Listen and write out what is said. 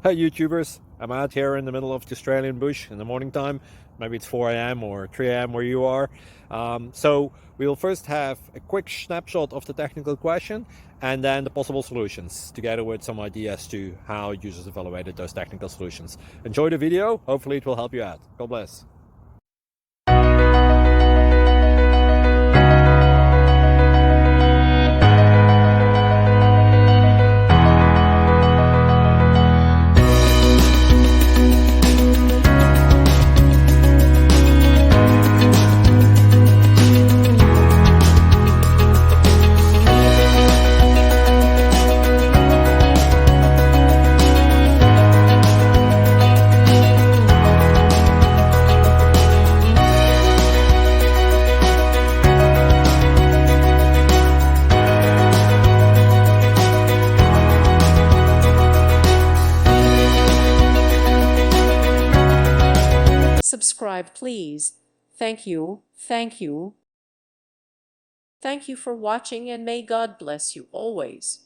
Hey YouTubers, I'm out here in the middle of the Australian bush in the morning time. Maybe it's 4 a.m. or 3 a.m. where you are. So we'll first have a quick snapshot of the technical question and then the possible solutions, together with some ideas to how users evaluated those technical solutions. Enjoy the video, hopefully it will help you out. God bless. Subscribe, please. Thank you. Thank you. Thank you for watching, and may God bless you always.